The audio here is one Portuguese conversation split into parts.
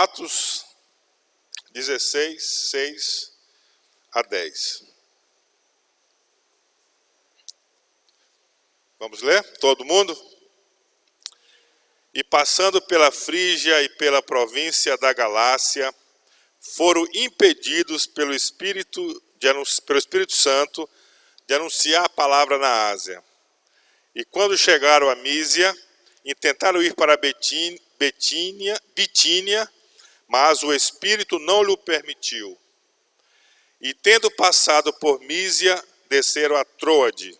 Atos 16, 6 a 10. Vamos ler? Todo mundo? E passando pela Frígia e pela província da Galácia, foram impedidos pelo Espírito Santo de anunciar a palavra na Ásia. E quando chegaram a Mísia, intentaram ir para Bitínia, mas o Espírito não lhe permitiu. E tendo passado por Mísia, desceram a Troade.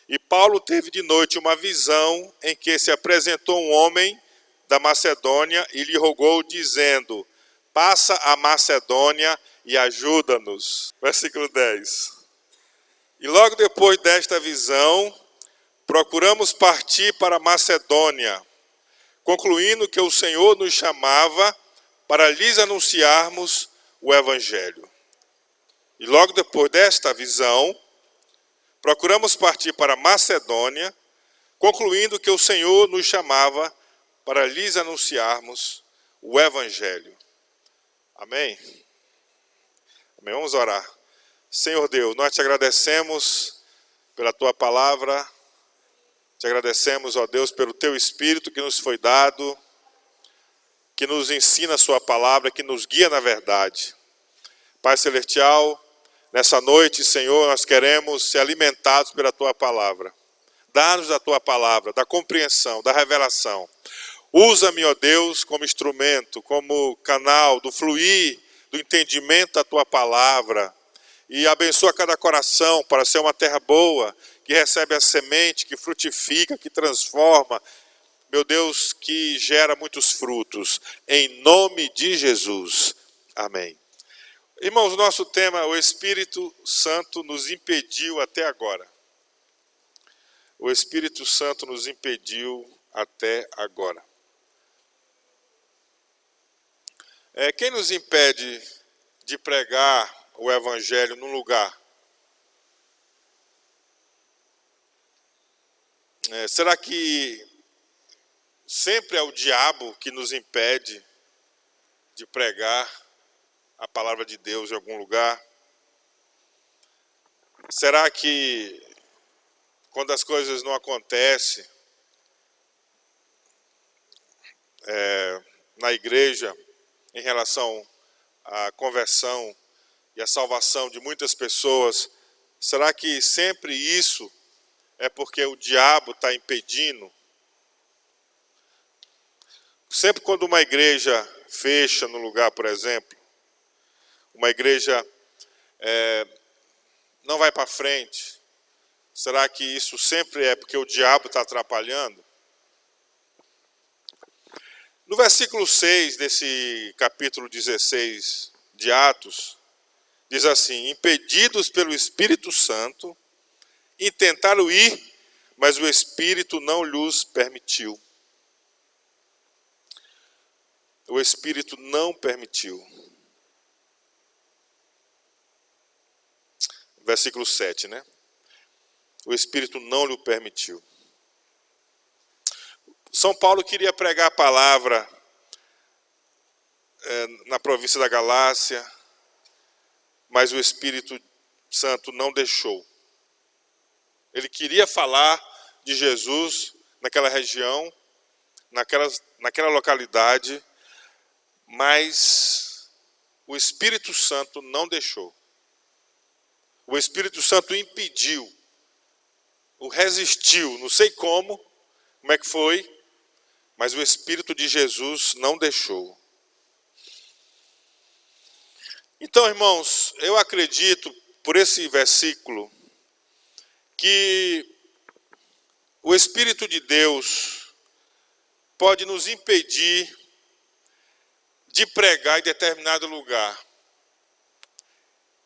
E Paulo teve de noite uma visão em que se apresentou um homem da Macedônia e lhe rogou, dizendo: passa a Macedônia e ajuda-nos. Versículo 10. E logo depois desta visão, procuramos partir para a Macedônia, concluindo que o Senhor nos chamava para lhes anunciarmos o Evangelho. E logo depois desta visão, procuramos partir para a Macedônia, concluindo que o Senhor nos chamava para lhes anunciarmos o Evangelho. Amém? Amém. Vamos orar. Senhor Deus, nós te agradecemos pela tua palavra, te agradecemos, ó Deus, pelo teu Espírito que nos foi dado, que nos ensina a sua palavra, que nos guia na verdade. Pai Celestial, nessa noite, Senhor, nós queremos ser alimentados pela tua palavra. Dá-nos a tua palavra, da compreensão, da revelação. Usa-me, ó Deus, como instrumento, como canal do fluir, do entendimento da tua palavra. E abençoa cada coração para ser uma terra boa, que recebe a semente, que frutifica, que transforma. Meu Deus, que gera muitos frutos. Em nome de Jesus. Amém. Irmãos, o nosso tema, o Espírito Santo nos impediu até agora. O Espírito Santo nos impediu até agora. Quem nos impede de pregar o Evangelho num lugar? Será que sempre é o diabo que nos impede de pregar a palavra de Deus em algum lugar? Será que quando as coisas não acontecem na igreja em relação à conversão e à salvação de muitas pessoas, será que sempre isso é porque o diabo está impedindo? Sempre quando uma igreja fecha no lugar, por exemplo, uma igreja não vai para frente, será que isso sempre é porque o diabo está atrapalhando? No versículo 6 desse capítulo 16 de Atos, diz assim: impedidos pelo Espírito Santo, intentaram ir, mas o Espírito não lhes permitiu. O Espírito não permitiu. Versículo 7, né? O Espírito não lhe permitiu. São Paulo queria pregar a palavra na província da Galácia, mas o Espírito Santo não deixou. Ele queria falar de Jesus naquela região, naquela localidade, mas o Espírito Santo não deixou. O Espírito Santo impediu, o resistiu, não sei como é que foi, mas o Espírito de Jesus não deixou. Então, irmãos, eu acredito, por esse versículo, que o Espírito de Deus pode nos impedir de pregar em determinado lugar.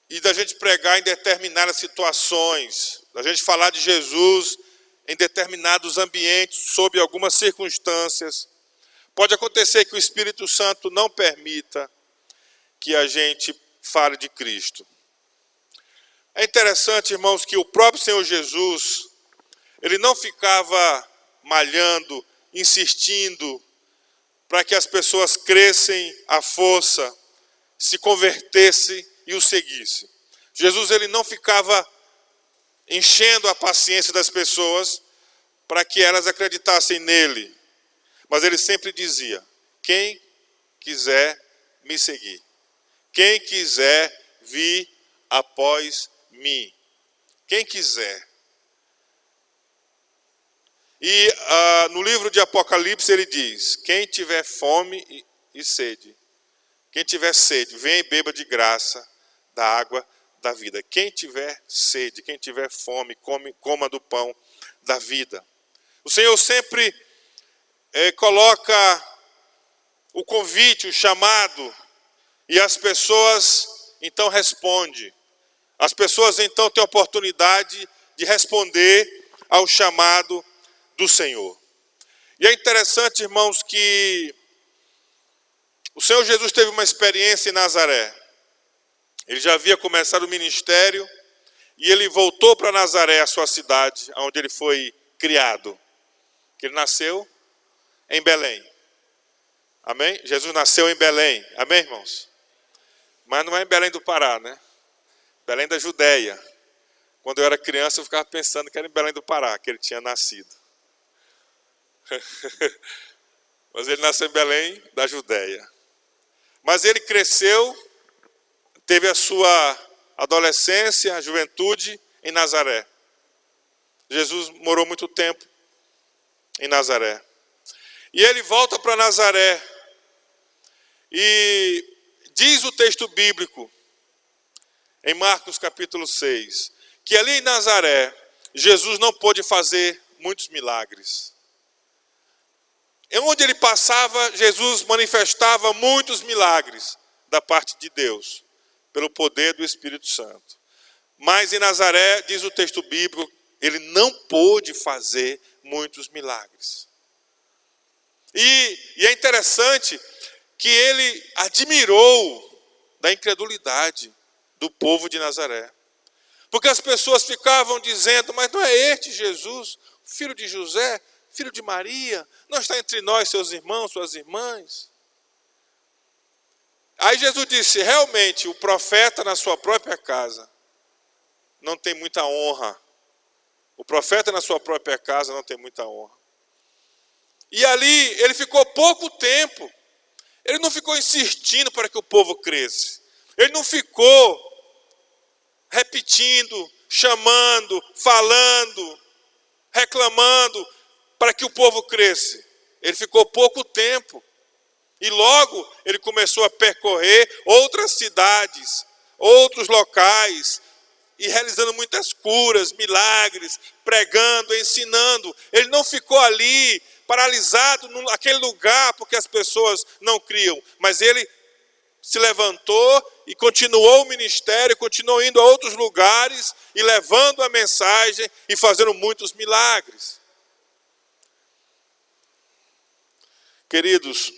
E da gente pregar em determinadas situações, da gente falar de Jesus em determinados ambientes, sob algumas circunstâncias. Pode acontecer que o Espírito Santo não permita que a gente fale de Cristo. É interessante, irmãos, que o próprio Senhor Jesus, ele não ficava malhando, insistindo para que as pessoas crescem à força, se convertessem e o seguissem. Jesus, ele não ficava enchendo a paciência das pessoas para que elas acreditassem nele, mas ele sempre dizia: quem quiser me seguir, quem quiser vir após mim, quem quiser. E no livro de Apocalipse ele diz: quem tiver fome e sede, quem tiver sede, venha e beba de graça da água da vida. Quem tiver sede, quem tiver fome, coma do pão da vida. O Senhor sempre coloca o convite, o chamado, e as pessoas então respondem. As pessoas então têm a oportunidade de responder ao chamado do Senhor. E é interessante, irmãos, que o Senhor Jesus teve uma experiência em Nazaré. Ele já havia começado o ministério e ele voltou para Nazaré, a sua cidade, onde ele foi criado. Ele nasceu em Belém. Amém? Jesus nasceu em Belém. Amém, irmãos? Mas não é em Belém do Pará, né? Belém da Judéia. Quando eu era criança, eu ficava pensando que era em Belém do Pará que ele tinha nascido. Mas ele nasceu em Belém da Judéia. Mas ele cresceu, teve a sua adolescência, a juventude em Nazaré. Jesus morou muito tempo em Nazaré. E ele volta para Nazaré. E diz o texto bíblico, em Marcos capítulo 6, que ali em Nazaré, Jesus não pôde fazer muitos milagres. Onde ele passava, Jesus manifestava muitos milagres da parte de Deus, pelo poder do Espírito Santo. Mas em Nazaré, diz o texto bíblico, ele não pôde fazer muitos milagres. E é interessante que ele admirou da incredulidade do povo de Nazaré. Porque as pessoas ficavam dizendo: mas não é este Jesus, filho de José, filho de Maria? Não está entre nós seus irmãos, suas irmãs? Aí Jesus disse: realmente, o profeta na sua própria casa não tem muita honra. O profeta na sua própria casa não tem muita honra. E ali ele ficou pouco tempo. Ele não ficou insistindo para que o povo cresça. Ele não ficou repetindo, chamando, falando, reclamando para que o povo cresça. Ele ficou pouco tempo. E logo ele começou a percorrer outras cidades, outros locais, e realizando muitas curas, milagres, pregando, ensinando. Ele não ficou ali paralisado naquele lugar porque as pessoas não criam, mas ele se levantou e continuou o ministério, continuou indo a outros lugares e levando a mensagem e fazendo muitos milagres. Queridos,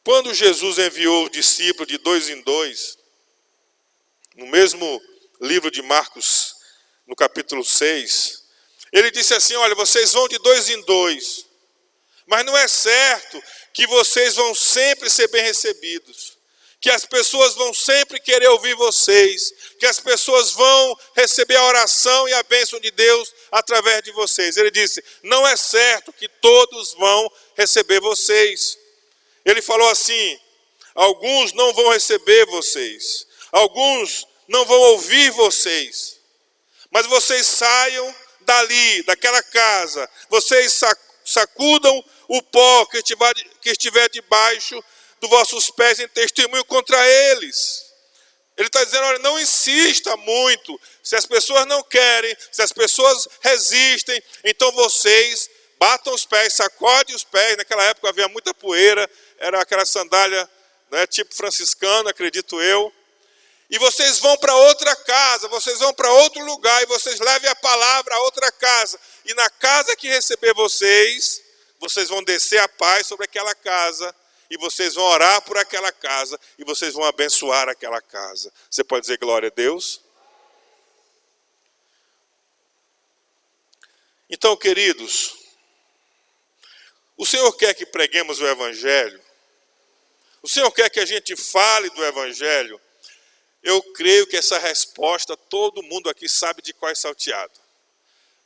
quando Jesus enviou os discípulos de 2 em 2, no mesmo livro de Marcos, no capítulo 6, ele disse assim: olha, vocês vão de 2 em 2, mas não é certo que vocês vão sempre ser bem recebidos, que as pessoas vão sempre querer ouvir vocês, que as pessoas vão receber a oração e a bênção de Deus através de vocês. Ele disse: não é certo que todos vão receber vocês. Ele falou assim: alguns não vão receber vocês, alguns não vão ouvir vocês, mas vocês saiam dali, daquela casa, vocês sacudam o pó que estiver debaixo dos vossos pés em testemunho contra eles. Ele está dizendo: olha, não insista muito. Se as pessoas não querem, se as pessoas resistem, então vocês batam os pés, sacodem os pés. Naquela época havia muita poeira, era aquela sandália, né, tipo franciscano, acredito eu. E vocês vão para outra casa, vocês vão para outro lugar, e vocês levem a palavra a outra casa. E na casa que receber vocês, vocês vão descer a paz sobre aquela casa, e vocês vão orar por aquela casa, e vocês vão abençoar aquela casa. Você pode dizer glória a Deus? Então, queridos, O Senhor quer que preguemos o Evangelho? O Senhor quer que a gente fale do Evangelho? Eu creio que essa resposta todo mundo aqui sabe de qual é salteado.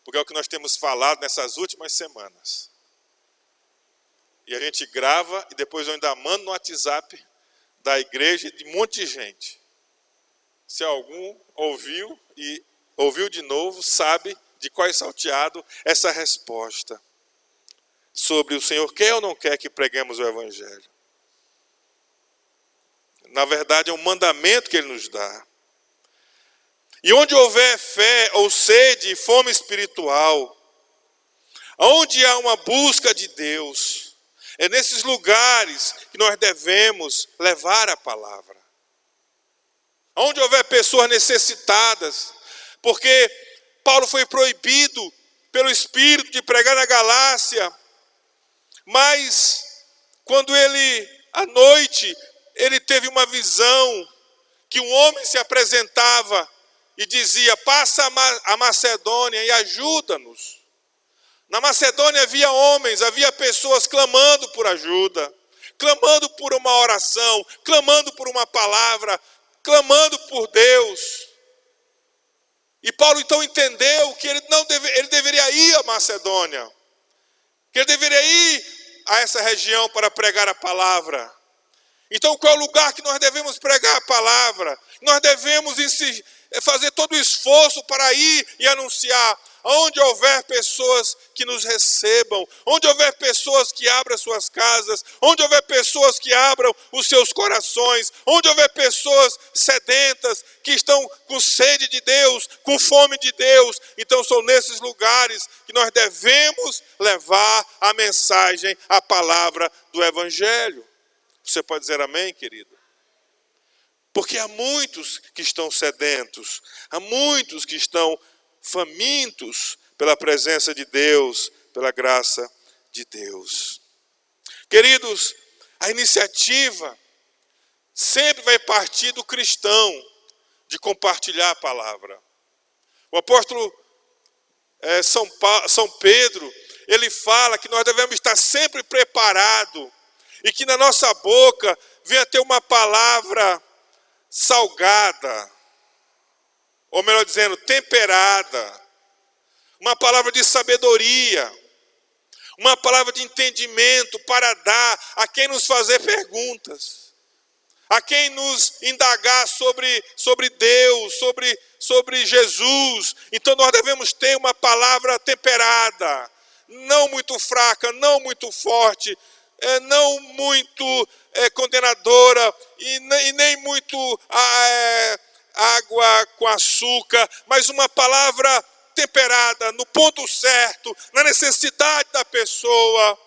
Porque é o que nós temos falado nessas últimas semanas. E a gente grava e depois eu ainda mando no WhatsApp da igreja de um monte de gente. Se algum ouviu e ouviu de novo, sabe de qual é salteado essa resposta. Sobre o Senhor quer ou não quer que preguemos o Evangelho. Na verdade é um mandamento que Ele nos dá. E onde houver fé ou sede e fome espiritual, onde há uma busca de Deus, é nesses lugares que nós devemos levar a palavra. Onde houver pessoas necessitadas, porque Paulo foi proibido pelo Espírito de pregar na Galácia, mas quando ele, à noite, ele teve uma visão que um homem se apresentava e dizia: passa a Macedônia e ajuda-nos. Na Macedônia havia homens, havia pessoas clamando por ajuda, clamando por uma oração, clamando por uma palavra, clamando por Deus. E Paulo então entendeu que ele deveria ir à Macedônia, que ele deveria ir a essa região para pregar a palavra. Então qual é o lugar que nós devemos pregar a palavra? Nós devemos fazer todo o esforço para ir e anunciar. Onde houver pessoas que nos recebam, onde houver pessoas que abram suas casas, onde houver pessoas que abram os seus corações, onde houver pessoas sedentas, que estão com sede de Deus, com fome de Deus, então são nesses lugares que nós devemos levar a mensagem, a palavra do Evangelho. Você pode dizer amém, querido? Porque há muitos que estão sedentos, há muitos que estão famintos pela presença de Deus, pela graça de Deus. Queridos, a iniciativa sempre vai partir do cristão de compartilhar a palavra. O apóstolo São Pedro, ele fala que nós devemos estar sempre preparados e que na nossa boca venha ter uma palavra salgada, ou melhor dizendo, temperada, uma palavra de sabedoria, uma palavra de entendimento para dar a quem nos fazer perguntas, a quem nos indagar sobre Deus, sobre Jesus. Então nós devemos ter uma palavra temperada, não muito fraca, não muito forte, não muito condenadora e nem muito água com açúcar, mas uma palavra temperada, no ponto certo, na necessidade da pessoa,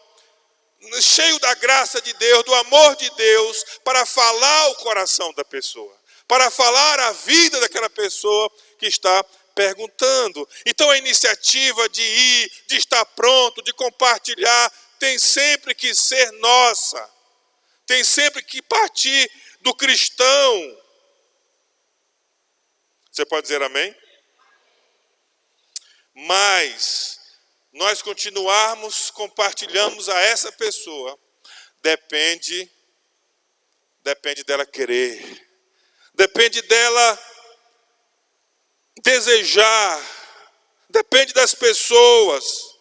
cheio da graça de Deus, do amor de Deus, para falar o coração da pessoa, para falar a vida daquela pessoa que está perguntando. Então a iniciativa de ir, de estar pronto, de compartilhar, tem sempre que ser nossa, tem sempre que partir do cristão. Você pode dizer amém? Mas nós continuarmos, compartilhamos a essa pessoa, depende dela querer, depende dela desejar, depende das pessoas.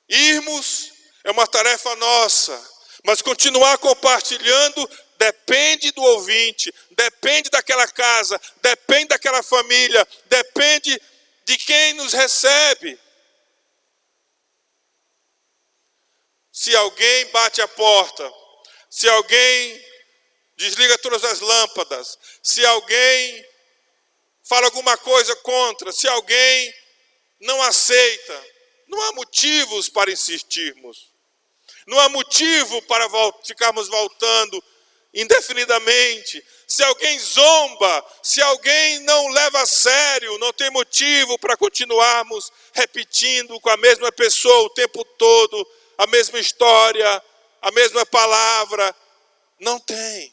Irmos é uma tarefa nossa, mas continuar compartilhando depende do ouvinte, depende daquela casa, depende daquela família, depende de quem nos recebe. Se alguém bate a porta, se alguém desliga todas as lâmpadas, se alguém fala alguma coisa contra, se alguém não aceita, não há motivos para insistirmos. Não há motivo para ficarmos voltando indefinidamente. Se alguém zomba, se alguém não leva a sério, não tem motivo para continuarmos repetindo com a mesma pessoa o tempo todo, a mesma história, a mesma palavra. Não tem.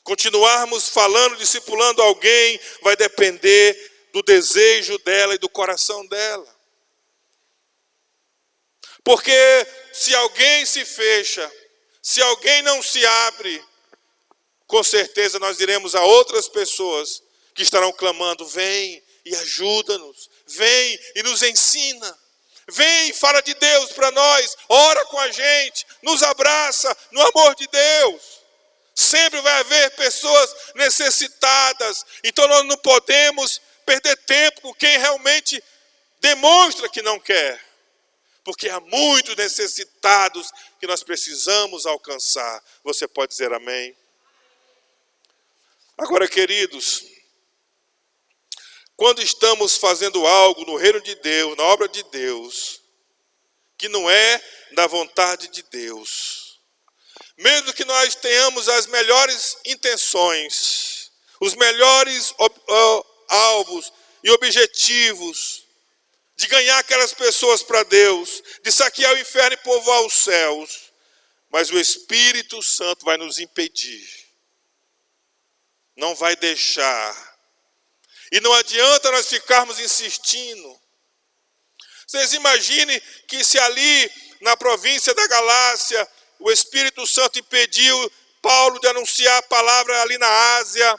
Continuarmos falando, discipulando alguém, vai depender do desejo dela e do coração dela. Porque se alguém se fecha, se alguém não se abre, com certeza nós iremos a outras pessoas que estarão clamando: vem e ajuda-nos, vem e nos ensina, vem e fala de Deus para nós, ora com a gente, nos abraça no amor de Deus. Sempre vai haver pessoas necessitadas, então nós não podemos perder tempo com quem realmente demonstra que não quer, porque há muitos necessitados que nós precisamos alcançar. Você pode dizer amém? Agora, queridos, quando estamos fazendo algo no reino de Deus, na obra de Deus, que não é da vontade de Deus, mesmo que nós tenhamos as melhores intenções, os melhores alvos e objetivos de ganhar aquelas pessoas para Deus, de saquear o inferno e povoar os céus, mas o Espírito Santo vai nos impedir, não vai deixar. E não adianta nós ficarmos insistindo. Vocês imaginem que se ali na província da Galácia o Espírito Santo impediu Paulo de anunciar a palavra ali na Ásia,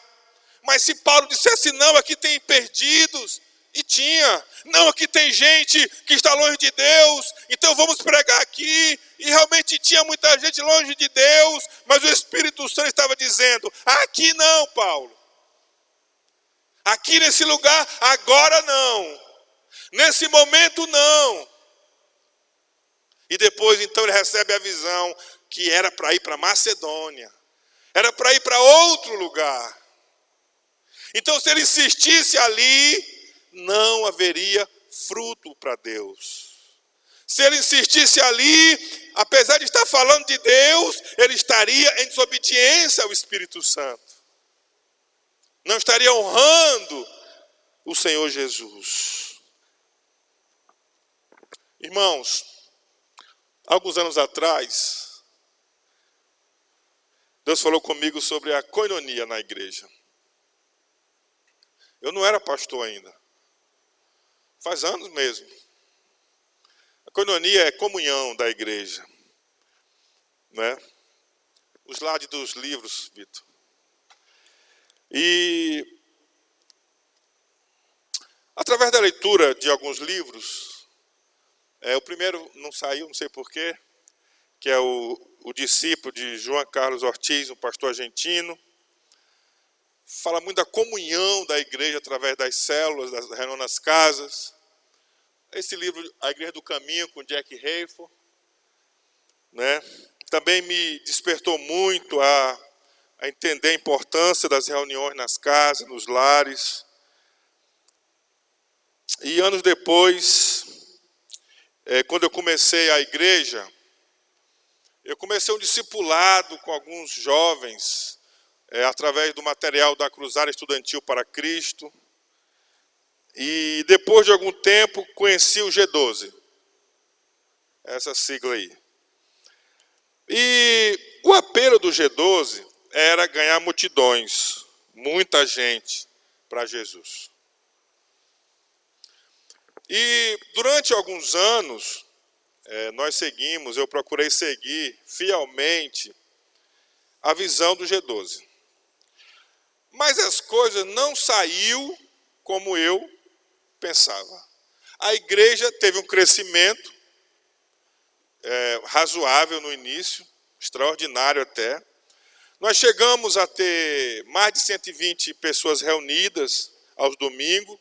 mas se Paulo dissesse: não, aqui tem perdidos, e tinha, não, aqui tem gente que está longe de Deus, então vamos pregar aqui, e realmente tinha muita gente longe de Deus, mas o Espírito Santo estava dizendo: aqui não, Paulo, aqui nesse lugar, agora não, nesse momento não. E depois então ele recebe a visão que era para ir para Macedônia, era para ir para outro lugar. Então, se ele insistisse ali, não haveria fruto para Deus. Se ele insistisse ali, apesar de estar falando de Deus, ele estaria em desobediência ao Espírito Santo. Não estaria honrando o Senhor Jesus. Irmãos, alguns anos atrás, Deus falou comigo sobre a koinonia na igreja. Eu não era pastor ainda. Faz anos mesmo. A koinonia é comunhão da igreja, né? Os slides dos livros, Vitor. E através da leitura de alguns livros, o primeiro não saiu, não sei porquê, que é o discípulo de João Carlos Ortiz, um pastor argentino. Fala muito da comunhão da igreja através das células, das reuniões nas casas. Esse livro, A Igreja do Caminho, com Jack Hayford, né? Também me despertou muito a entender a importância das reuniões nas casas, nos lares. E anos depois, quando eu comecei a igreja, eu comecei um discipulado com alguns jovens, através do material da Cruzada Estudantil para Cristo. E depois de algum tempo, conheci o G12. Essa sigla aí. E o apelo do G12 era ganhar multidões, muita gente para Jesus. E durante alguns anos, eu procurei seguir fielmente a visão do G12. Mas as coisas não saíram como eu pensava. A igreja teve um crescimento razoável no início, extraordinário até. Nós chegamos a ter mais de 120 pessoas reunidas aos domingos,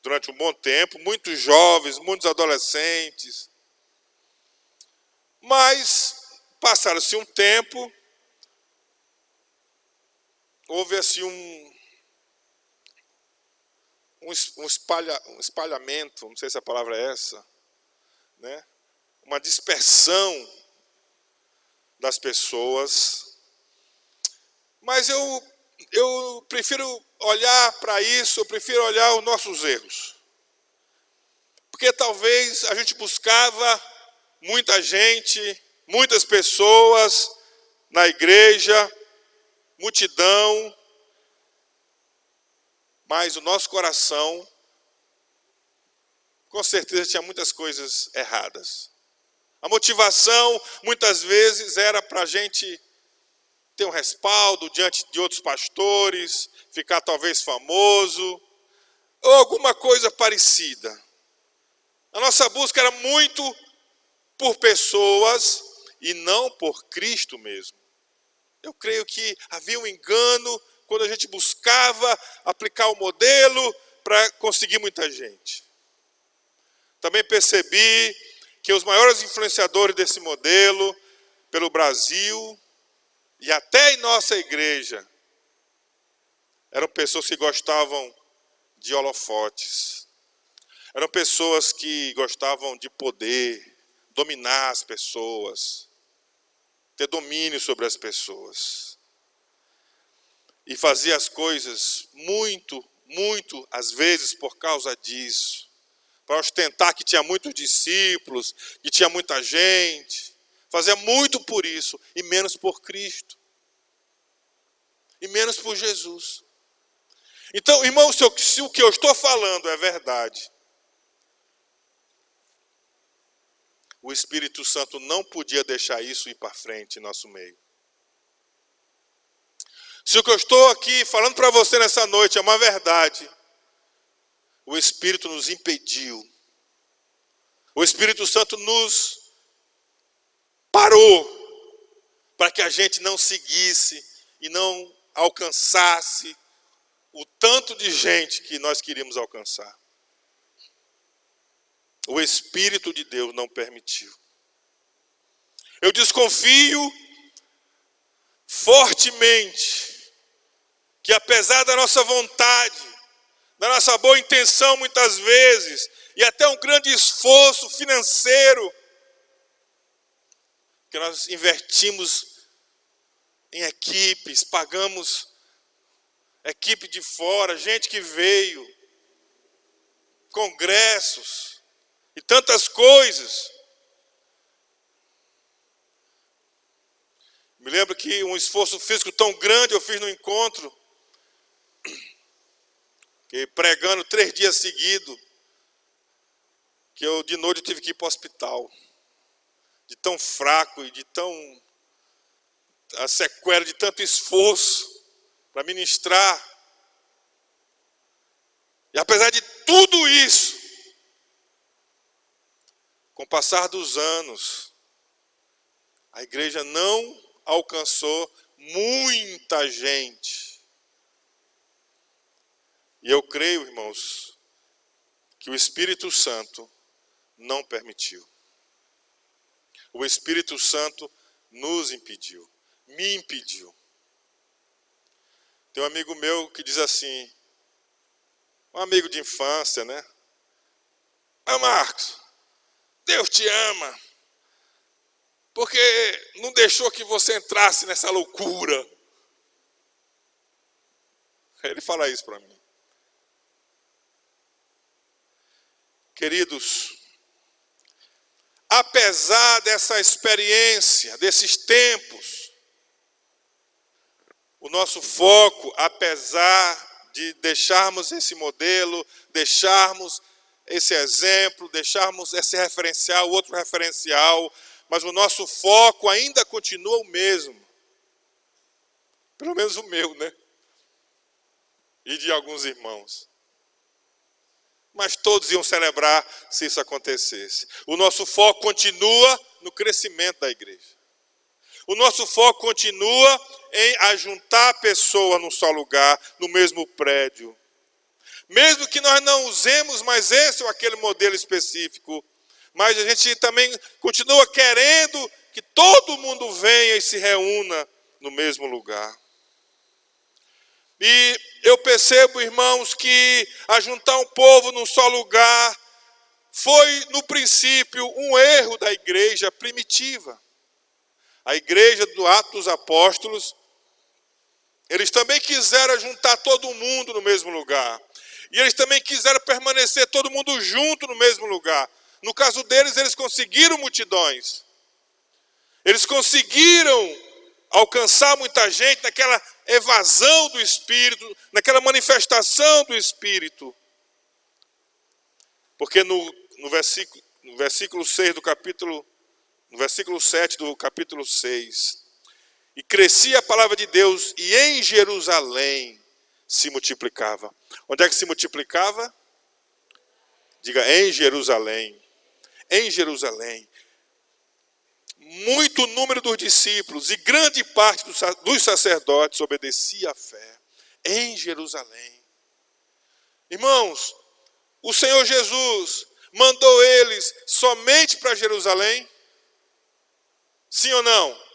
durante um bom tempo, muitos jovens, muitos adolescentes. Mas, passaram-se um tempo, houve assim um espalhamento, não sei se a palavra é essa, né? Uma dispersão das pessoas. Mas eu prefiro olhar para isso, eu prefiro olhar os nossos erros. Porque talvez a gente buscava muita gente, muitas pessoas na igreja, multidão, mas o nosso coração, com certeza, tinha muitas coisas erradas. A motivação, muitas vezes, era para a gente ter um respaldo diante de outros pastores, ficar talvez famoso, ou alguma coisa parecida. A nossa busca era muito por pessoas e não por Cristo mesmo. Eu creio que havia um engano quando a gente buscava aplicar o modelo para conseguir muita gente. Também percebi que os maiores influenciadores desse modelo, pelo Brasil e até em nossa igreja, eram pessoas que gostavam de holofotes. Eram pessoas que gostavam de poder, dominar as pessoas, ter domínio sobre as pessoas. E fazia as coisas muito, às vezes, por causa disso. Para ostentar que tinha muitos discípulos, que tinha muita gente. Fazia muito por isso, e menos por Cristo. E menos por Jesus. Então, irmãos, se o que eu estou falando é verdade, o Espírito Santo não podia deixar isso ir para frente em nosso meio. Se o que eu estou aqui falando para você nessa noite é uma verdade, o Espírito nos impediu. O Espírito Santo nos parou para que a gente não seguisse e não alcançasse o tanto de gente que nós queríamos alcançar. O Espírito de Deus não permitiu. Eu desconfio fortemente que, apesar da nossa vontade, da nossa boa intenção muitas vezes, e até um grande esforço financeiro, que nós investimos em equipes, pagamos equipe de fora, gente que veio, congressos e tantas coisas. Me lembro que um esforço físico tão grande eu fiz no encontro, que pregando 3 dias seguidos, que eu de noite tive que ir para o hospital, de tão fraco e de tão a sequela de tanto esforço para ministrar. E apesar de tudo isso, com o passar dos anos, a igreja não alcançou muita gente. E eu creio, irmãos, que o Espírito Santo não permitiu. O Espírito Santo nos impediu, me impediu. Tem um amigo meu que diz assim, um amigo de infância, né? Ah, Marcos, Deus te ama, porque não deixou que você entrasse nessa loucura. Ele fala isso para mim. Queridos, apesar dessa experiência, desses tempos, o nosso foco, apesar de deixarmos esse modelo, deixarmos esse exemplo, deixarmos esse referencial, outro referencial, mas o nosso foco ainda continua o mesmo. Pelo menos o meu, né? E de alguns irmãos. Mas todos iam celebrar se isso acontecesse. O nosso foco continua no crescimento da igreja. O nosso foco continua em ajuntar a pessoa num só lugar, no mesmo prédio. Mesmo que nós não usemos mais esse ou aquele modelo específico, mas a gente também continua querendo que todo mundo venha e se reúna no mesmo lugar. E eu percebo, irmãos, que ajuntar um povo num só lugar foi, no princípio, um erro da igreja primitiva. A igreja do Atos dos Apóstolos, eles também quiseram juntar todo mundo no mesmo lugar. E eles também quiseram permanecer todo mundo junto no mesmo lugar. No caso deles, eles conseguiram multidões. Eles conseguiram alcançar muita gente naquela evasão do Espírito, naquela manifestação do Espírito. Porque no versículo 6 do capítulo no versículo 7 do capítulo 6. E crescia a palavra de Deus, e em Jerusalém se multiplicava. Onde é que se multiplicava? Diga, em Jerusalém. Em Jerusalém. Muito número dos discípulos e grande parte dos sacerdotes obedecia à fé. Em Jerusalém. Irmãos, o Senhor Jesus mandou eles somente para Jerusalém? Sim ou não?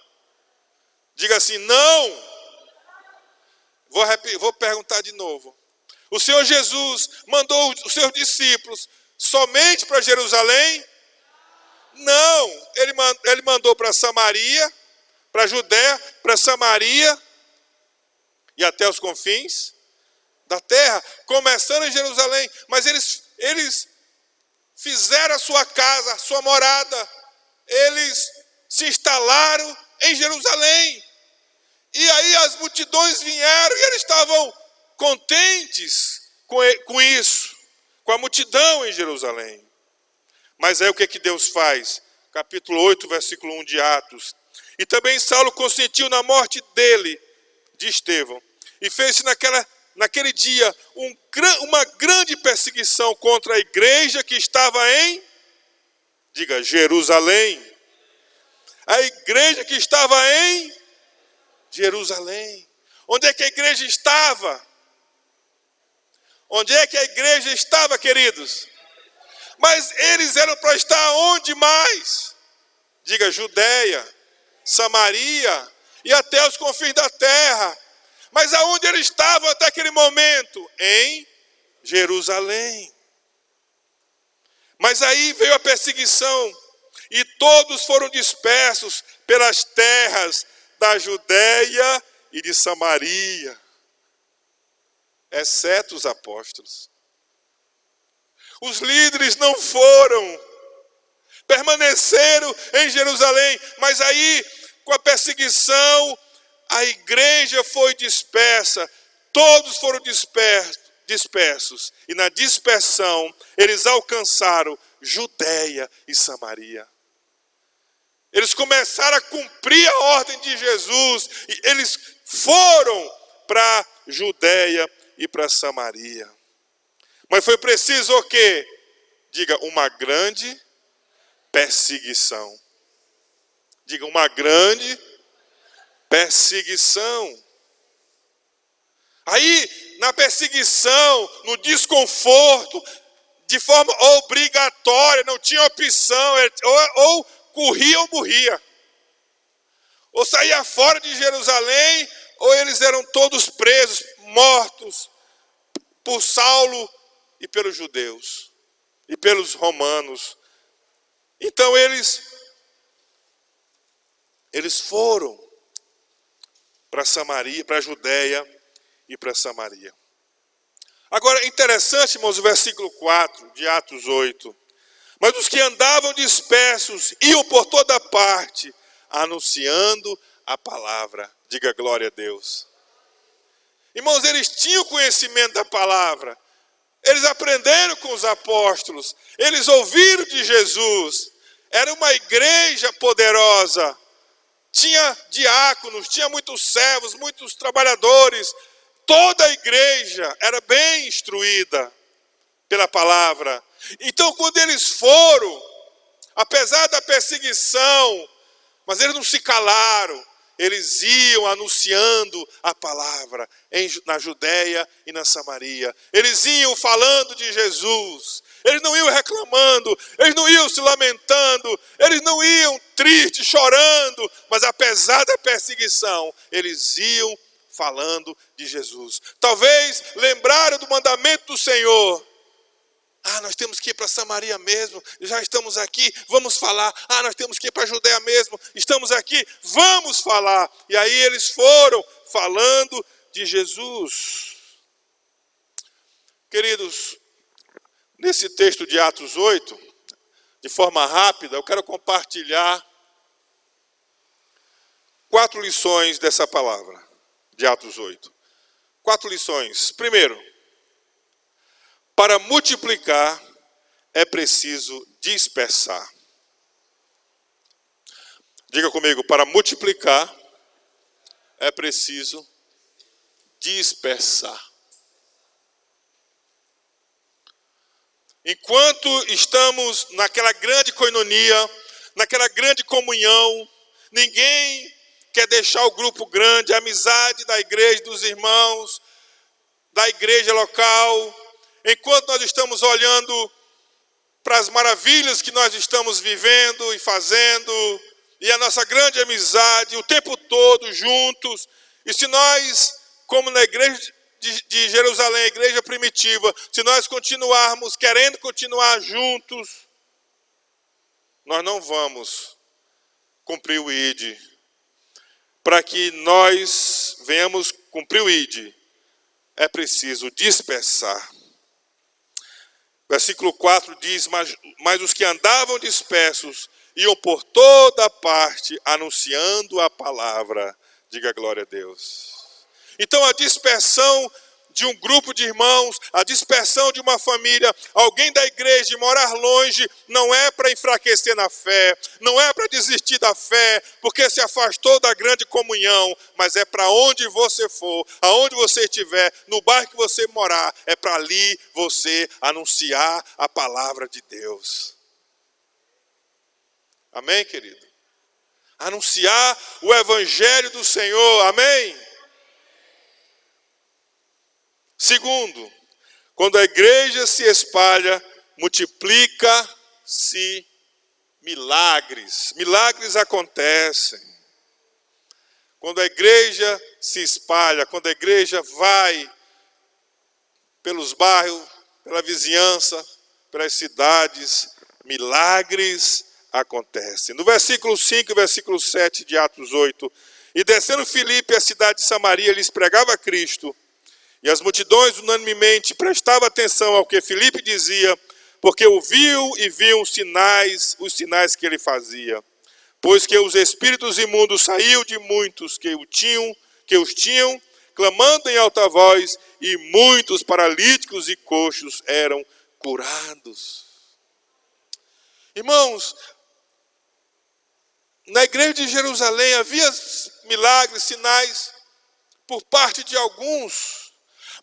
Diga assim, não. Vou perguntar de novo. O Senhor Jesus mandou os seus discípulos somente para Jerusalém? Não. Ele mandou para Samaria, para Judéia, para Samaria e até os confins da terra, começando em Jerusalém. Mas eles fizeram a sua casa, a sua morada. Eles se instalaram em Jerusalém. E aí as multidões vieram e eles estavam contentes com isso, com a multidão em Jerusalém. Mas aí o que Deus faz? Capítulo 8, versículo 1 de Atos. E também Saulo consentiu na morte dele, de Estevão. E fez-se naquele dia uma grande perseguição contra a igreja que estava em, diga, Jerusalém. A igreja que estava em Jerusalém. Onde é que a igreja estava? Onde é que a igreja estava, queridos? Mas eles eram para estar onde mais? Diga, Judéia, Samaria e até os confins da terra. Mas aonde eles estavam até aquele momento? Em Jerusalém. Mas aí veio a perseguição e todos foram dispersos pelas terras da Judéia e de Samaria, exceto os apóstolos. Os líderes não foram, permaneceram em Jerusalém, mas aí, com a perseguição, a igreja foi dispersa, todos foram dispersos, e na dispersão, eles alcançaram Judéia e Samaria. Eles começaram a cumprir a ordem de Jesus, e eles foram para Judéia e para Samaria. Mas foi preciso o quê? Diga, uma grande perseguição. Diga, uma grande perseguição. Aí, na perseguição, no desconforto, de forma obrigatória, não tinha opção, ou corria ou morria. Ou saía fora de Jerusalém, ou eles eram todos presos, mortos por Saulo e pelos judeus e pelos romanos. Então eles foram para Samaria, para a Judéia e para Samaria. Agora, interessante, irmãos, o versículo 4 de Atos 8. Mas os que andavam dispersos iam por toda parte, anunciando a palavra. Diga glória a Deus. Irmãos, eles tinham conhecimento da palavra. Eles aprenderam com os apóstolos. Eles ouviram de Jesus. Era uma igreja poderosa. Tinha diáconos, tinha muitos servos, muitos trabalhadores. Toda a igreja era bem instruída pela palavra. Então, quando eles foram, apesar da perseguição, mas eles não se calaram, eles iam anunciando a palavra na Judéia e na Samaria. Eles iam falando de Jesus. Eles não iam reclamando, eles não iam se lamentando, eles não iam tristes, chorando, mas apesar da perseguição, eles iam falando de Jesus. Talvez lembraram do mandamento do Senhor. Nós temos que ir para Samaria mesmo, já estamos aqui, vamos falar. Nós temos que ir para a Judéia mesmo, estamos aqui, vamos falar. E aí eles foram falando de Jesus. Queridos, nesse texto de Atos 8, de forma rápida, eu quero compartilhar 4 lições dessa palavra, de Atos 8. 4 lições. Primeiro, para multiplicar é preciso dispersar. Diga comigo, para multiplicar é preciso dispersar. Enquanto estamos naquela grande coinonia, naquela grande comunhão, ninguém quer deixar o grupo grande, a amizade da igreja, dos irmãos, da igreja local. Enquanto nós estamos olhando para as maravilhas que nós estamos vivendo e fazendo, e a nossa grande amizade, o tempo todo juntos, e se nós, como na igreja de Jerusalém, a igreja primitiva, se nós continuarmos querendo continuar juntos, nós não vamos cumprir o ID. Para que nós venhamos cumprir o ID, é preciso dispersar. Versículo 4 diz, mas os que andavam dispersos iam por toda parte anunciando a palavra. Diga glória a Deus. Então a dispersão de um grupo de irmãos, a dispersão de uma família, alguém da igreja morar longe, não é para enfraquecer na fé, não é para desistir da fé, porque se afastou da grande comunhão, mas é para onde você for, aonde você estiver, no bairro que você morar, é para ali você anunciar a palavra de Deus. Amém, querido? Anunciar o evangelho do Senhor, amém? Segundo, quando a igreja se espalha, multiplica-se milagres. Milagres acontecem. Quando a igreja se espalha, quando a igreja vai pelos bairros, pela vizinhança, pelas cidades, milagres acontecem. No versículo 5 e versículo 7 de Atos 8, e descendo Filipe à cidade de Samaria, lhes pregava Cristo. E as multidões unanimemente prestavam atenção ao que Filipe dizia, porque ouviu e viam os sinais que ele fazia. Pois que os espíritos imundos saíam de muitos que os tinham, clamando em alta voz, e muitos paralíticos e coxos eram curados. Irmãos, na igreja de Jerusalém havia milagres, sinais por parte de alguns.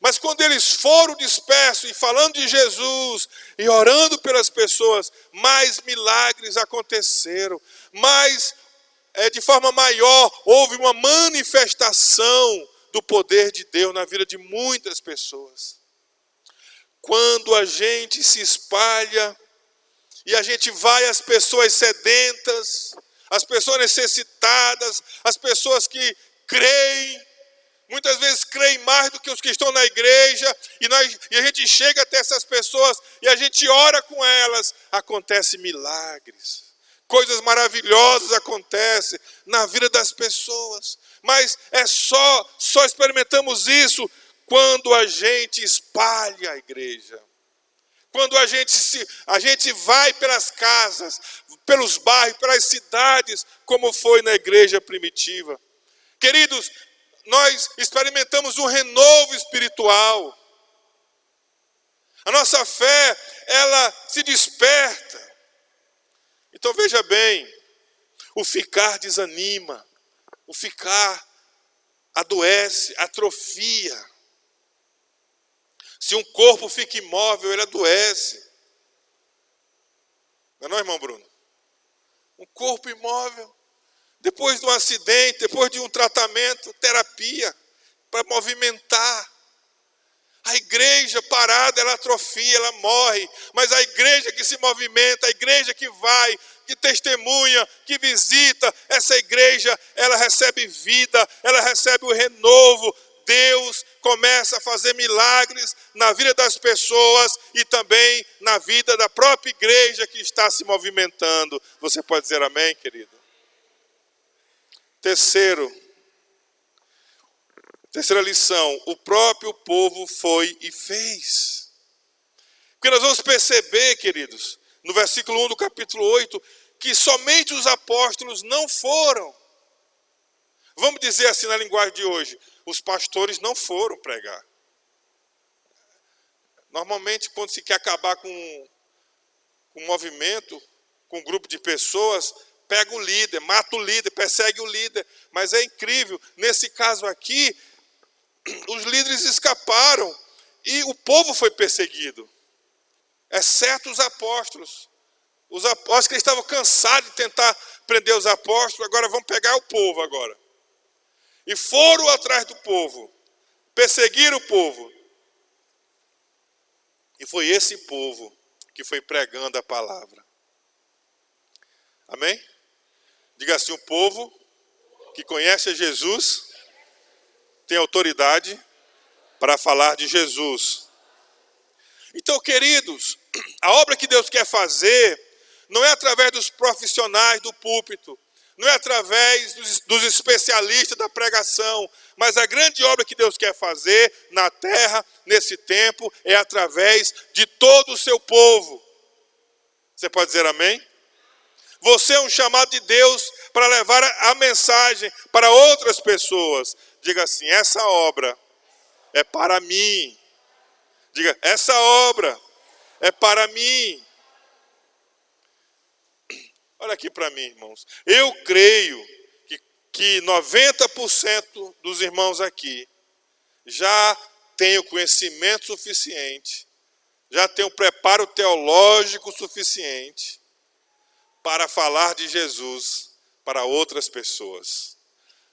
Mas quando eles foram dispersos e falando de Jesus e orando pelas pessoas, mais milagres aconteceram. Mais, de forma maior, houve uma manifestação do poder de Deus na vida de muitas pessoas. Quando a gente se espalha e a gente vai às pessoas sedentas, às pessoas necessitadas, às pessoas que creem, muitas vezes creem mais do que os que estão na igreja, e a gente chega até essas pessoas e a gente ora com elas, acontecem milagres, coisas maravilhosas acontecem na vida das pessoas, mas só experimentamos isso quando a gente espalha a igreja, quando a gente vai pelas casas, pelos bairros, pelas cidades, como foi na igreja primitiva. Queridos, nós experimentamos um renovo espiritual. A nossa fé, ela se desperta. Então veja bem, o ficar desanima, o ficar adoece, atrofia. Se um corpo fica imóvel, ele adoece. Não é, irmão Bruno? Um corpo imóvel. Depois de um acidente, depois de um tratamento, terapia, para movimentar. A igreja parada, ela atrofia, ela morre. Mas a igreja que se movimenta, a igreja que vai, que testemunha, que visita, essa igreja, ela recebe vida, ela recebe o renovo. Deus começa a fazer milagres na vida das pessoas e também na vida da própria igreja que está se movimentando. Você pode dizer amém, querido? Terceira lição, o próprio povo foi e fez. Porque nós vamos perceber, queridos, no versículo 1 do capítulo 8, que somente os apóstolos não foram. Vamos dizer assim na linguagem de hoje, os pastores não foram pregar. Normalmente, quando se quer acabar com um movimento, com um grupo de pessoas, pega o líder, mata o líder, persegue o líder. Mas é incrível, nesse caso aqui, os líderes escaparam e o povo foi perseguido, exceto os apóstolos. Os apóstolos que estavam cansados de tentar prender os apóstolos, agora vão pegar o povo agora. E foram atrás do povo, perseguiram o povo. E foi esse povo que foi pregando a palavra. Amém? Diga assim, o povo que conhece a Jesus tem autoridade para falar de Jesus. Então, queridos, a obra que Deus quer fazer não é através dos profissionais do púlpito, não é através dos especialistas da pregação, mas a grande obra que Deus quer fazer na terra, nesse tempo, é através de todo o seu povo. Você pode dizer amém? Você é um chamado de Deus para levar a mensagem para outras pessoas. Diga assim, essa obra é para mim. Diga, essa obra é para mim. Olha aqui para mim, irmãos. Eu creio que 90% dos irmãos aqui já têm o conhecimento suficiente, já têm o preparo teológico suficiente para falar de Jesus para outras pessoas.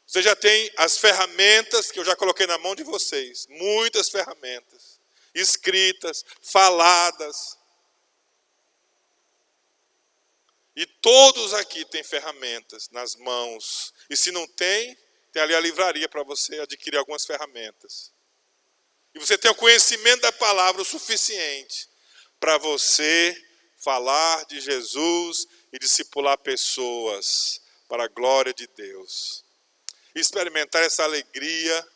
Você já tem as ferramentas que eu já coloquei na mão de vocês, muitas ferramentas, escritas, faladas. E todos aqui têm ferramentas nas mãos. E se não tem ali a livraria para você adquirir algumas ferramentas. E você tem o conhecimento da palavra o suficiente para você falar de Jesus e discipular pessoas para a glória de Deus. E experimentar essa alegria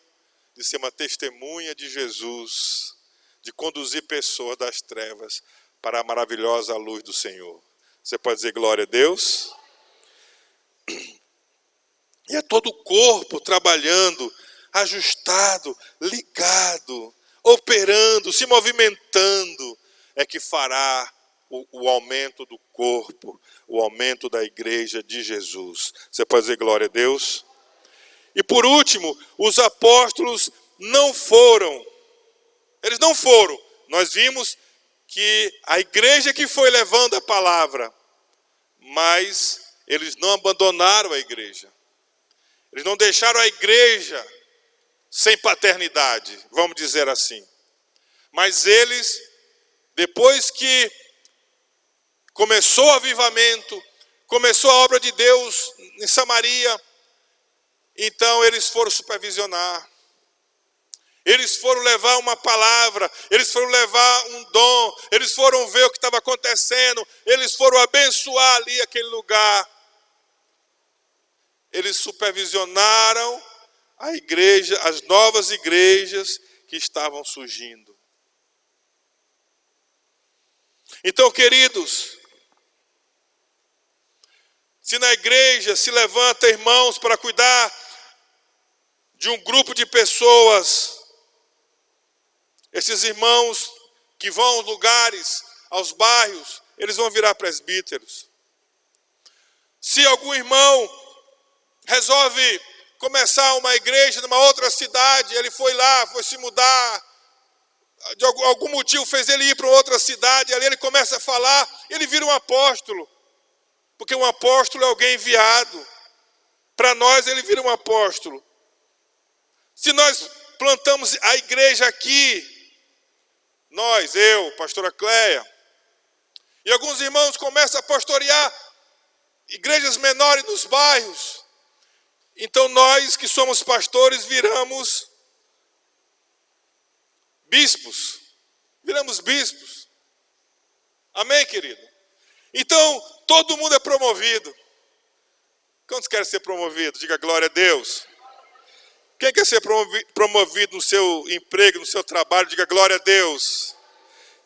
de ser uma testemunha de Jesus, de conduzir pessoas das trevas para a maravilhosa luz do Senhor. Você pode dizer glória a Deus? E é todo o corpo trabalhando, ajustado, ligado, operando, se movimentando, é que fará o aumento do corpo, o aumento da igreja de Jesus. Você pode dizer glória a Deus? E por último, os apóstolos não foram. Eles não foram. Nós vimos que a igreja que foi levando a palavra, mas eles não abandonaram a igreja. Eles não deixaram a igreja sem paternidade, vamos dizer assim. Mas eles, depois que começou o avivamento, começou a obra de Deus em Samaria, então eles foram supervisionar. Eles foram levar uma palavra, eles foram levar um dom, eles foram ver o que estava acontecendo, eles foram abençoar ali aquele lugar. Eles supervisionaram a igreja, as novas igrejas que estavam surgindo. Então, queridos, se na igreja se levanta irmãos para cuidar de um grupo de pessoas, esses irmãos que vão aos lugares, aos bairros, eles vão virar presbíteros. Se algum irmão resolve começar uma igreja numa outra cidade, ele foi lá, foi se mudar, de algum motivo fez ele ir para outra cidade, ali ele começa a falar, ele vira um apóstolo, porque um apóstolo é alguém enviado. Para nós ele vira um apóstolo. Se nós plantamos a igreja aqui, nós, eu, pastora Cleia, e alguns irmãos começam a pastorear igrejas menores nos bairros, então nós que somos pastores viramos bispos. Viramos bispos. Amém, querido? Então, todo mundo é promovido. Quantos querem ser promovidos? Diga glória a Deus. Quem quer ser promovido no seu emprego, no seu trabalho? Diga glória a Deus.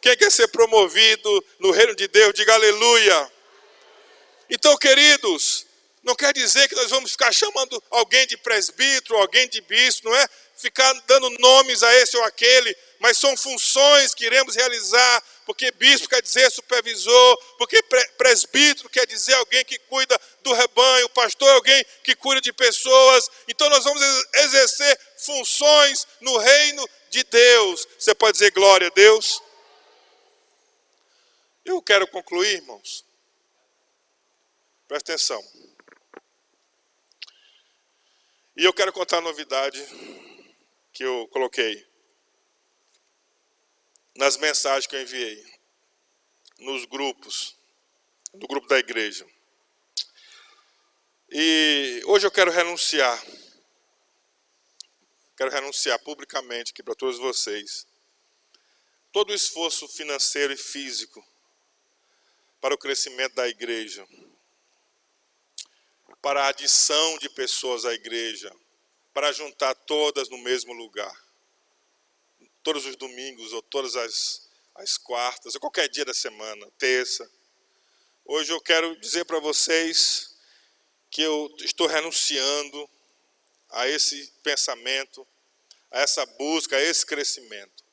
Quem quer ser promovido no reino de Deus? Diga aleluia. Então, queridos, não quer dizer que nós vamos ficar chamando alguém de presbítero, alguém de bispo, não é? Ficar dando nomes a esse ou aquele, mas são funções que iremos realizar, porque bispo quer dizer supervisor, porque presbítero quer dizer alguém que cuida do rebanho, pastor é alguém que cuida de pessoas. Então nós vamos exercer funções no reino de Deus. Você pode dizer glória a Deus? Eu quero concluir, irmãos. Presta atenção. E eu quero contar a novidade que eu coloquei nas mensagens que eu enviei, nos grupos, do grupo da igreja. E hoje eu quero renunciar publicamente aqui para todos vocês, todo o esforço financeiro e físico para o crescimento da igreja, para a adição de pessoas à igreja, para juntar todas no mesmo lugar, todos os domingos ou todas as quartas, ou qualquer dia da semana, terça. Hoje eu quero dizer para vocês que eu estou renunciando a esse pensamento, a essa busca, a esse crescimento.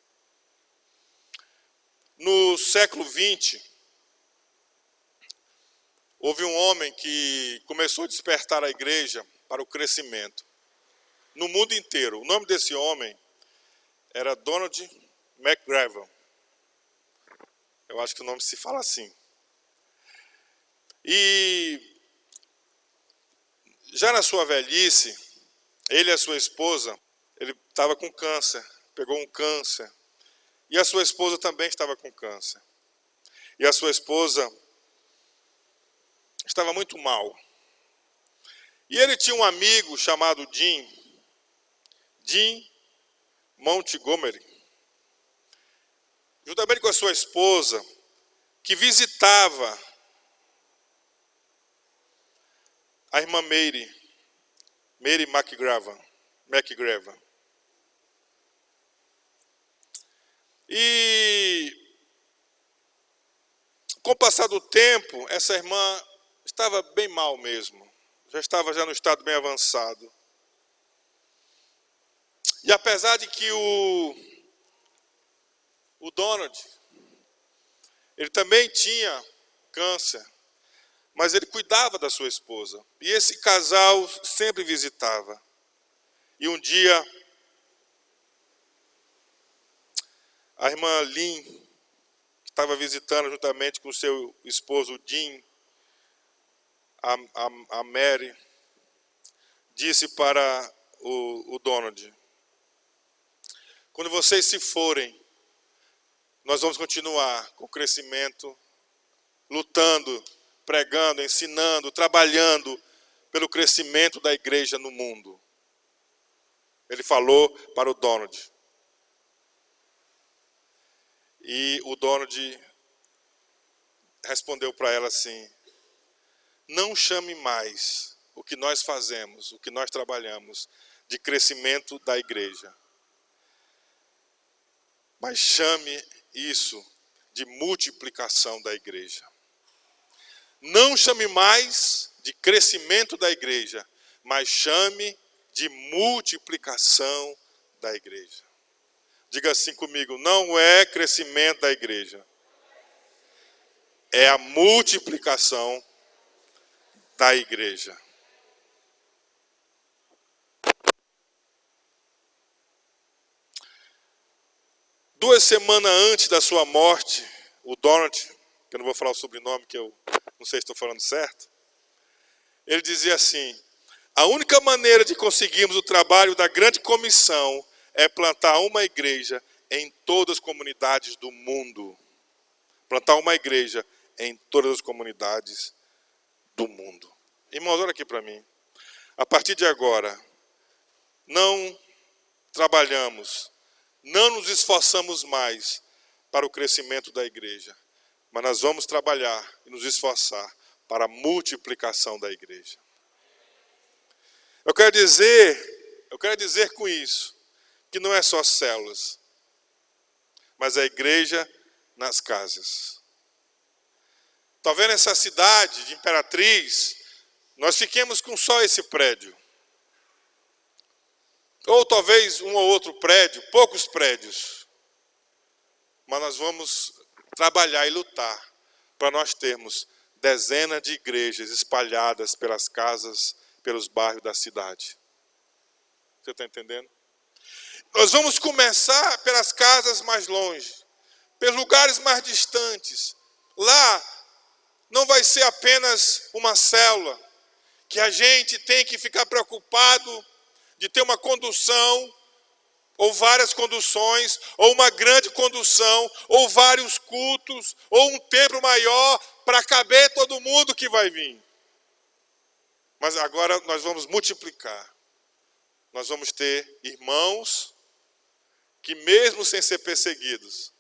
No século XX, houve um homem que começou a despertar a igreja para o crescimento. No mundo inteiro. O nome desse homem era Donald McGavran. Eu acho que o nome se fala assim. E já na sua velhice, ele e a sua esposa, ele estava com câncer, pegou um câncer. E a sua esposa também estava com câncer. E a sua esposa estava muito mal. E ele tinha um amigo chamado Jim Montgomery, juntamente com a sua esposa, que visitava a irmã Mary McGavran. E com o passar do tempo, essa irmã estava bem mal mesmo. Já estava no estado bem avançado. E apesar de que o Donald, ele também tinha câncer, mas ele cuidava da sua esposa. E esse casal sempre visitava. E um dia, a irmã Lynn, que estava visitando juntamente com seu esposo Jim, a Mary, disse para o Donald: quando vocês se forem, nós vamos continuar com o crescimento, lutando, pregando, ensinando, trabalhando pelo crescimento da igreja no mundo. Ele falou para o Donald. E o Donald respondeu para ela assim: não chame mais o que nós fazemos, o que nós trabalhamos, de crescimento da igreja, mas chame isso de multiplicação da igreja. Não chame mais de crescimento da igreja, mas chame de multiplicação da igreja. Diga assim comigo: não é crescimento da igreja, é a multiplicação da igreja. Duas semanas antes da sua morte, o Donald, que eu não vou falar o sobrenome, que eu não sei se estou falando certo, ele dizia assim: a única maneira de conseguirmos o trabalho da grande comissão é plantar uma igreja em todas as comunidades do mundo. Plantar uma igreja em todas as comunidades do mundo. Irmãos, olha aqui para mim. A partir de agora, não trabalhamos, não nos esforçamos mais para o crescimento da igreja, mas nós vamos trabalhar e nos esforçar para a multiplicação da igreja. Eu quero dizer com isso que não é só células, mas a igreja nas casas. Talvez nessa cidade de Imperatriz, nós fiquemos com só esse prédio. Ou talvez um ou outro prédio, poucos prédios. mas nós vamos trabalhar e lutar para nós termos dezenas de igrejas espalhadas pelas casas, pelos bairros da cidade. Você está entendendo? Nós vamos começar pelas casas mais longe, pelos lugares mais distantes. Lá não vai ser apenas uma célula, que a gente tem que ficar preocupado de ter uma condução, ou várias conduções, ou uma grande condução, ou vários cultos, ou um templo maior, para caber todo mundo que vai vir. Mas agora nós vamos multiplicar. Nós vamos ter irmãos que, mesmo sem ser perseguidos,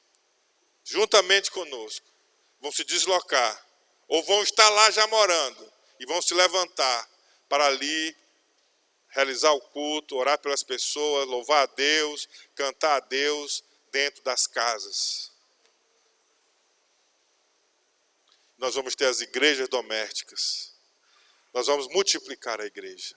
juntamente conosco, vão se deslocar, ou vão estar lá já morando, e vão se levantar para ali realizar o culto, orar pelas pessoas, louvar a Deus, cantar a Deus dentro das casas. Nós vamos ter as igrejas domésticas. Nós vamos multiplicar a igreja.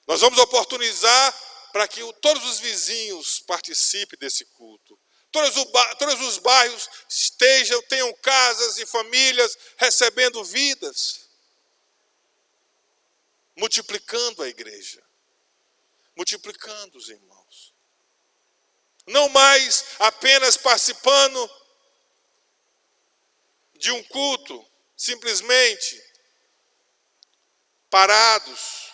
Nós vamos oportunizar para que todos os vizinhos participem desse culto. Todos os bairros tenham casas e famílias recebendo vidas. Multiplicando a igreja. Multiplicando os irmãos. Não mais apenas participando de um culto, simplesmente parados.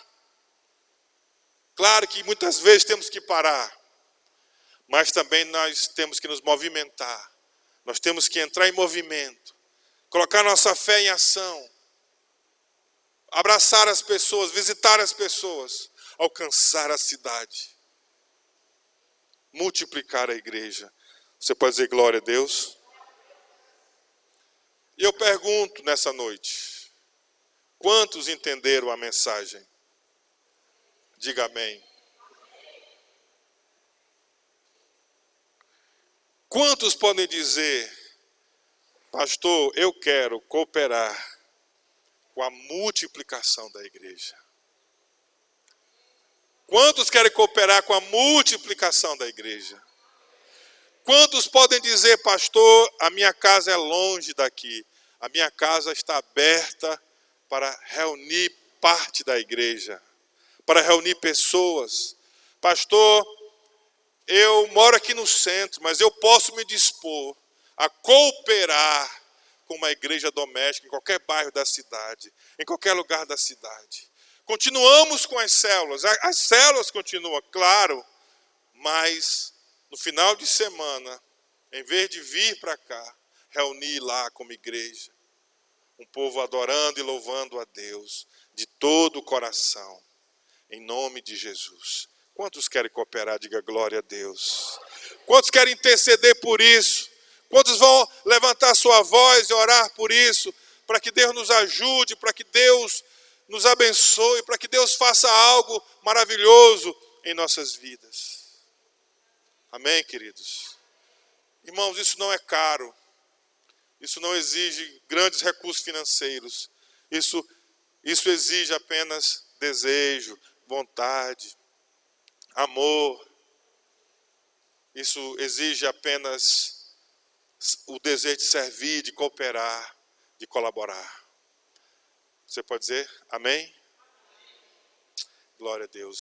Claro que muitas vezes temos que parar. Mas também nós temos que nos movimentar. Nós temos que entrar em movimento. Colocar nossa fé em ação. Abraçar as pessoas, visitar as pessoas. Alcançar a cidade. Multiplicar a igreja. Você pode dizer glória a Deus? E eu pergunto nessa noite. Quantos entenderam a mensagem? Diga amém. Quantos podem dizer, pastor, eu quero cooperar com a multiplicação da igreja? Quantos querem cooperar com a multiplicação da igreja? Quantos podem dizer, pastor, a minha casa é longe daqui, a minha casa está aberta para reunir parte da igreja, para reunir pessoas. Pastor, eu moro aqui no centro, mas eu posso me dispor a cooperar com uma igreja doméstica em qualquer bairro da cidade, em qualquer lugar da cidade. Continuamos com as células. As células continuam, claro, mas no final de semana, em vez de vir para cá, reunir lá como igreja, um povo adorando e louvando a Deus de todo o coração, em nome de Jesus. Quantos querem cooperar? Diga glória a Deus. Quantos querem interceder por isso? Quantos vão levantar sua voz e orar por isso? Para que Deus nos ajude, para que Deus nos abençoe, para que Deus faça algo maravilhoso em nossas vidas. Amém, queridos? Irmãos, isso não é caro. Isso não exige grandes recursos financeiros. Isso exige apenas desejo, vontade, amor. Isso exige apenas o desejo de servir, de cooperar, de colaborar. Você pode dizer amém? Glória a Deus.